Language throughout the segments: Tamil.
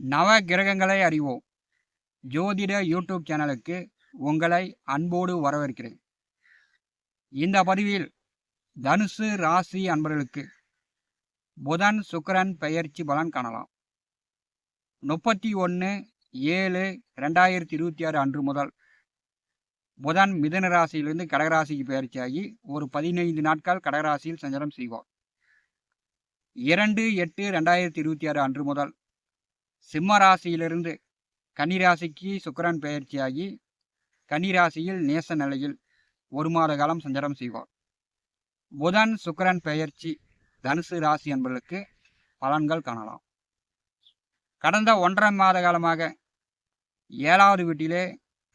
நவ கிரகங்களை அறிவோம் ஜோதிட யூடியூப் சேனலுக்கு உங்களை அன்போடு வரவேற்கிறேன். இந்த பதிவில் தனுசு ராசி அன்பர்களுக்கு புதன் சுக்கிரன் பெயர்ச்சி பலன் காணலாம். 31/7/2026 அன்று முதல் புதன் மிதுன ராசியிலிருந்து கடகராசிக்கு பெயர்ச்சியாகி ஒரு 15 நாட்கள் கடகராசியில் சஞ்சாரம் செய்வார். 2/8/2026 அன்று முதல் சிம்ம ராசியிலிருந்து கன்னிராசிக்கு சுக்கிரன் பெயர்ச்சியாகி கன்னிராசியில் நேச நிலையில் ஒரு மாத காலம் சஞ்சாரம் செய்வார். புதன் சுக்கிரன் பெயர்ச்சி தனுசு ராசி என்பதற்கு பலன்கள் காணலாம். கடந்த 1.5 மாத காலமாக 7வது வீட்டிலே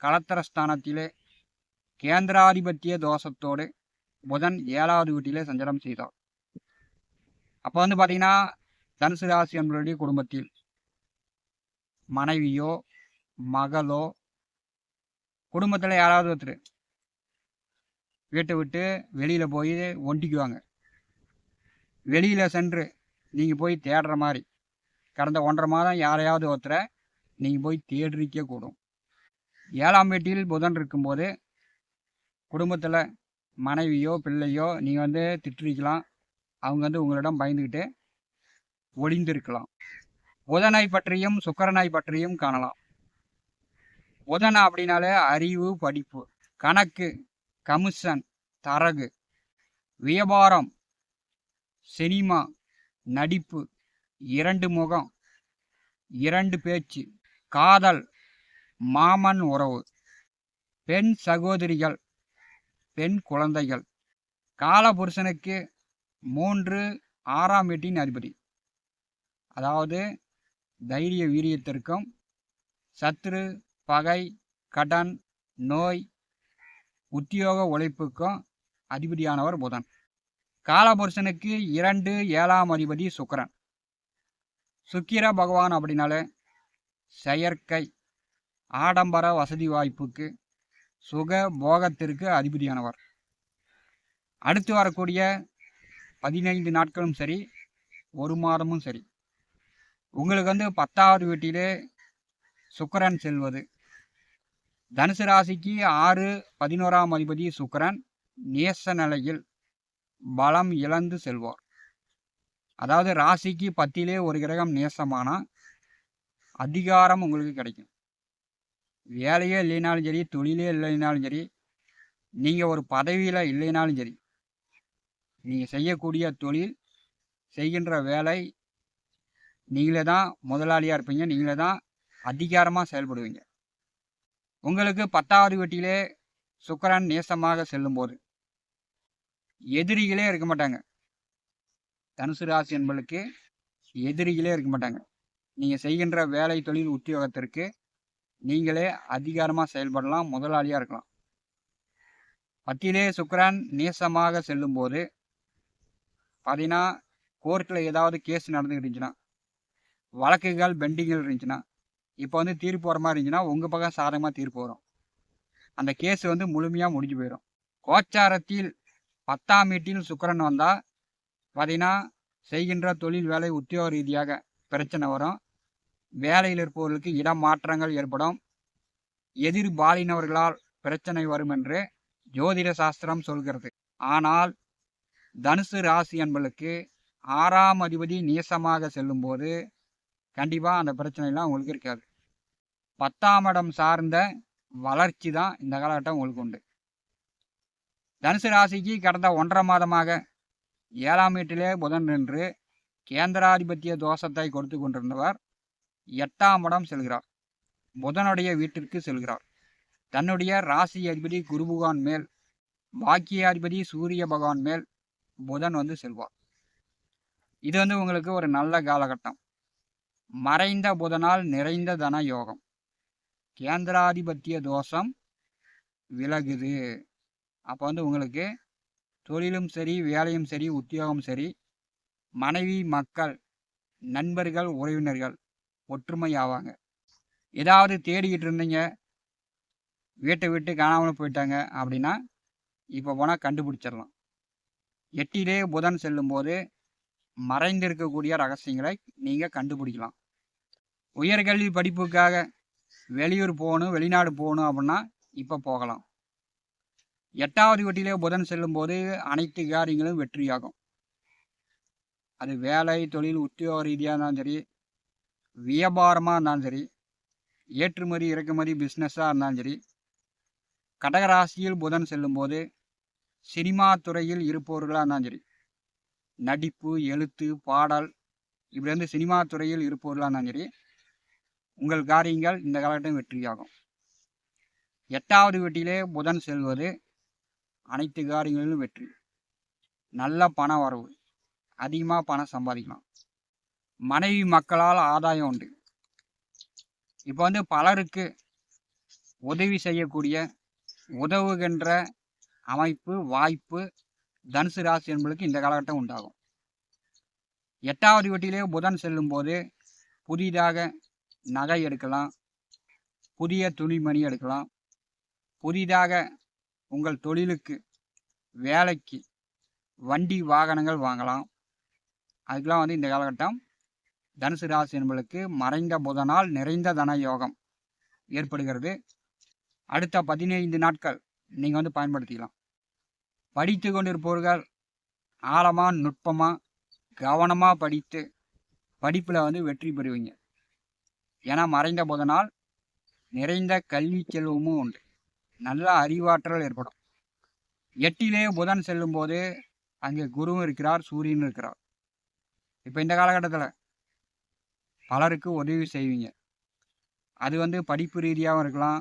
கலத்திரஸ்தானத்திலே கேந்திராதிபத்திய தோஷத்தோடு புதன் 7வது வீட்டிலே சஞ்சாரம் செய்தார். அப்போ பார்த்தீங்கன்னா தனுசு ராசி என்பவருடைய குடும்பத்தில் மனைவியோ மகளோ குடும்பத்தில் யாராவது ஒருத்தர் வீட்டை விட்டு வெளியில் போய் ஒண்டிக்குவாங்க. வெளியில் சென்று நீங்கள் போய் தேடுற மாதிரி கடந்த 1.5 மாதம் யாரையாவது ஒருத்தரை நீங்கள் போய் தேடிக்க கூடும். 7ஆம் வீட்டில் புதன் இருக்கும்போது குடும்பத்தில் மனைவியோ பிள்ளையோ நீங்கள் திட்டிருக்கலாம். அவங்க உங்களிடம் பயந்துக்கிட்டு ஒளிந்திருக்கலாம். புதனை பற்றியும் சுக்கிரனை பற்றியும் காணலாம். புதன் அப்படின்னாலே அறிவு, படிப்பு, கணக்கு, கமிஷன், தரகு, வியாபாரம், சினிமா, நடிப்பு, 2 முகம், 2 பேச்சு, காதல், மாமன் உறவு, பெண் சகோதரிகள், பெண் குழந்தைகள். காலபுருஷனுக்கு 3 6ஆம் வீட்டின் அதிபதி. அதாவது தைரிய வீரியத்திற்கும் சத்ரு பகை கடன் நோய் உத்தியோக உழைப்புக்கும் அதிபதியானவர் புதன். காலபுருஷனுக்கு 2 7ஆம் அதிபதி சுக்கிரன். சுக்கிர பகவான் அப்படின்னாலே செயற்கை, ஆடம்பர வசதி வாய்ப்புக்கு, சுக போகத்திற்கு அதிபதியானவர். அடுத்து வரக்கூடிய 15 நாட்களும் சரி, ஒரு மாதமும் சரி, உங்களுக்கு 10வது வீட்டிலே சுக்கிரன் செல்வது. தனுசு ராசிக்கு 6 11ஆம் அதிபதி சுக்கிரன் நேச நிலையில் பலம் இழந்து செல்வார். அதாவது ராசிக்கு 10லே ஒரு கிரகம் நேசமானால் அதிகாரம் உங்களுக்கு கிடைக்கும். வேலையே இல்லைனாலும் சரி, தொழிலே இல்லைனாலும் சரி, நீங்கள் ஒரு பதவியில் இல்லைனாலும் சரி, நீங்கள் செய்யக்கூடிய தொழில், செய்கின்ற வேலை, நீங்களே தான் முதலாளியாக இருப்பீங்க. நீங்களே தான் அதிகாரமாக செயல்படுவீங்க. உங்களுக்கு 10வது வீட்டிலே சுக்கிரன் நேசமாக செல்லும்போது எதிரிகளே இருக்க மாட்டாங்க. தனுசு ராசி என்பதற்கு எதிரிகளே இருக்க மாட்டாங்க. நீங்கள் செய்கின்ற வேலை, தொழில், உத்தியோகத்திற்கு நீங்களே அதிகாரமாக செயல்படலாம், முதலாளியாக இருக்கலாம். 10லே சுக்கிரன் நேசமாக செல்லும்போது பார்த்தீங்கன்னா கோர்ட்டில் ஏதாவது கேஸ் நடந்துக்கிட்டு இருந்துச்சுன்னா, வழக்குகள் பெண்டிங்கில் இருந்துச்சுன்னா, இப்போ தீர்ப்பு வர மாதிரி இருந்துச்சுன்னா உங்கள் பக்கம் சாதகமாக தீர்ப்பு வரும். அந்த கேஸ் முழுமையாக முடிஞ்சு போயிடும். கோச்சாரத்தில் 10ஆம் வீட்டில் சுக்கிரன் வந்தால் பார்த்தீங்கன்னா செய்கின்ற தொழில், வேலை, உத்தியோக ரீதியாக பிரச்சனை வரும். வேலையில் இருப்பவர்களுக்கு இடமாற்றங்கள் ஏற்படும். எதிர்பாலினவர்களால் பிரச்சனை வரும் என்று ஜோதிட சாஸ்திரம் சொல்கிறது. ஆனால் தனுசு ராசி என்பதற்கு 6ஆம் அதிபதி நேசமாக செல்லும்போது கண்டிப்பாக அந்த பிரச்சனைலாம் உங்களுக்கு இருக்காது. 10ஆம் இடம் சார்ந்த வளர்ச்சி தான் இந்த காலகட்டம் உங்களுக்கு உண்டு. தனுசு ராசிக்கு கடந்த 1.5 மாதமாக 7ஆம் வீட்டிலே புதன் நின்று கேந்திராதிபத்திய தோஷத்தை கொடுத்து கொண்டிருந்தவர் 8ஆம் இடம் செல்கிறார். புதனுடைய வீட்டிற்கு செல்கிறார். தன்னுடைய ராசி அதிபதி குரு பகவான் மேல், பாக்கியாதிபதி சூரிய பகவான் மேல் புதன் செல்வார். இது உங்களுக்கு ஒரு நல்ல காலகட்டம். மறைந்த புதனால் நிறைந்த தன யோகம். கேந்திராதிபத்திய தோஷம் விலகுது. அப்போ உங்களுக்கு தொழிலும் சரி, வேலையும் சரி, உத்தியோகம் சரி, மனைவி, மக்கள், நண்பர்கள், உறவினர்கள் ஒற்றுமை ஆவாங்க. ஏதாவது தேடிக்கிட்டு இருந்தீங்க, வீட்டை விட்டு காணாமல் போயிட்டாங்க அப்படின்னா இப்போ போனால் கண்டுபிடிச்சிடலாம். 8லே புதன் செல்லும்போது மறைந்திருக்கக்கூடிய ரகசியங்களை நீங்கள் கண்டுபிடிக்கலாம். உயர்கல்வி படிப்புக்காக வெளியூர் போகணும், வெளிநாடு போகணும் அப்படின்னா இப்போ போகலாம். 8வது வீட்டிலே புதன் செல்லும்போது அனைத்து காரியங்களும் வெற்றியாகும். அது வேலை, தொழில், உத்தியோக ரீதியாக இருந்தாலும் சரி, வியாபாரமாக இருந்தாலும் சரி, ஏற்றுமதி இறக்குமதி பிஸ்னஸாக இருந்தாலும் சரி. கடகராசியில் புதன் செல்லும்போது சினிமா துறையில் இருப்பவர்களாக இருந்தாலும் சரி, நடிப்பு, எழுத்து, பாடல் இப்படி வந்து சினிமா துறையில் இருப்பவர்களாக இருந்தாலும் சரி, உங்கள் காரியங்கள் இந்த காலகட்டம் வெற்றியாகும். 8வது வீட்டிலே புதன் செல்வது அனைத்து காரியங்களிலும் வெற்றி. நல்ல பண வரவு, அதிகமாக பணம் சம்பாதிக்கலாம். மனைவி மக்களால் ஆதாயம் உண்டு. இப்போ வந்து பலருக்கு உதவி செய்யக்கூடிய, உதவுகின்ற அமைப்பு, வாய்ப்பு தனுசு ராசி என்பதற்கு இந்த காலகட்டம் உண்டாகும். 8வது வீட்டிலே புதன் செல்லும்போது புதிதாக நகை எடுக்கலாம், புதிய துணிமணி எடுக்கலாம், புதிதாக உங்கள் தொழிலுக்கு வேலைக்கு வண்டி வாகனங்கள் வாங்கலாம். அதுக்கெல்லாம் வந்து இந்த காலகட்டம் தனுசு ராசி என்பதற்கு மறைந்த புதனால் நிறைந்த தன யோகம் ஏற்படுகிறது. அடுத்த 15 நாட்கள் நீங்கள் வந்து பயன்படுத்திக்கலாம். படித்து கொண்டிருப்பவர்கள் ஆழமாக, நுட்பமாக, கவனமாக படித்து படிப்பில் வந்து வெற்றி பெறுவீங்க. ஏன்னா மறைந்த புதனால் நிறைந்த கல்வி செல்வமும் உண்டு. நல்ல அறிவாற்றல் ஏற்படும். 8லே புதன் செல்லும்போது அங்கே குருவும் இருக்கிறார், சூரியனும் இருக்கிறார். இப்போ இந்த காலகட்டத்தில் பலருக்கு உதவி செய்வீங்க. அது வந்து படிப்பு ரீதியாகவும் இருக்கலாம்,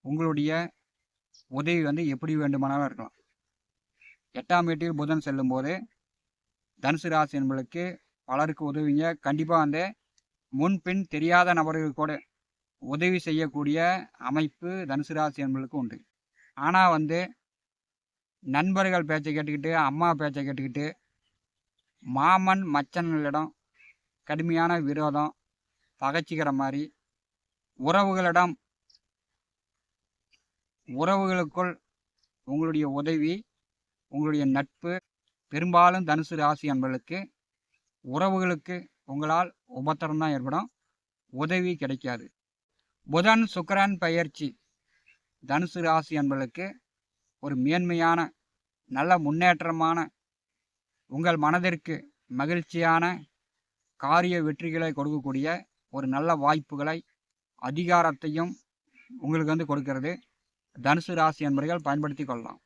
உங்களுடைய உதவி வந்து எப்படி வேண்டுமானாலும் இருக்கலாம். 8ஆம் வீட்டில் புதன் செல்லும்போது தனுசு ராசி என்பதற்கு பலருக்கு உதவிங்க. கண்டிப்பாக வந்து முன்பின் தெரியாத நபர்கள் கூட உதவி செய்யக்கூடிய அமைப்பு தனுசு ராசி என்பதற்கு உண்டு. ஆனால் வந்து நண்பர்கள் பேச்சை கேட்டுக்கிட்டு, அம்மா பேச்சை கேட்டுக்கிட்டு, மாமன் மச்சன்களிடம் கடுமையான விரோதம், பகைச்சிக்கிற மாதிரி, உறவுகளுக்குள் உங்களுடைய உதவி, உங்களுடைய நட்பு, பெரும்பாலும் தனுசு ராசி என்பதற்கு உறவுகளுக்கு உங்களால் உபத்திரம் தான் ஏற்படும், உதவி கிடைக்காது. புதன் சுக்கிரன் பெயர்ச்சி தனுசு ராசி என்பதற்கு ஒரு மேன்மையான, நல்ல முன்னேற்றமான, உங்கள் மனதிற்கு மகிழ்ச்சியான காரிய வெற்றிகளை கொடுக்கக்கூடிய ஒரு நல்ல வாய்ப்புகளை, அதிகாரத்தையும் உங்களுக்கு வந்து கொடுக்கிறது. தனுசு ராசி என்பவர்கள் பயன்படுத்தி கொள்ளலாம்.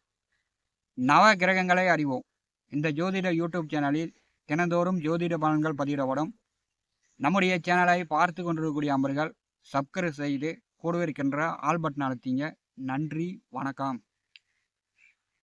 நவ கிரகங்களை அறிவோம். இந்த ஜோதிட யூடியூப் சேனலில் தினந்தோறும் ஜோதிட பலன்கள் பதிவிடப்படும். நம்முடைய சேனலை பார்த்து கொண்டிருக்கக்கூடிய அன்பர்கள் சப்ஸ்கிரைப் செய்து கூடவே இருக்கின்ற ஆல் பட்டன் அழுத்திங்க. நன்றி, வணக்கம்.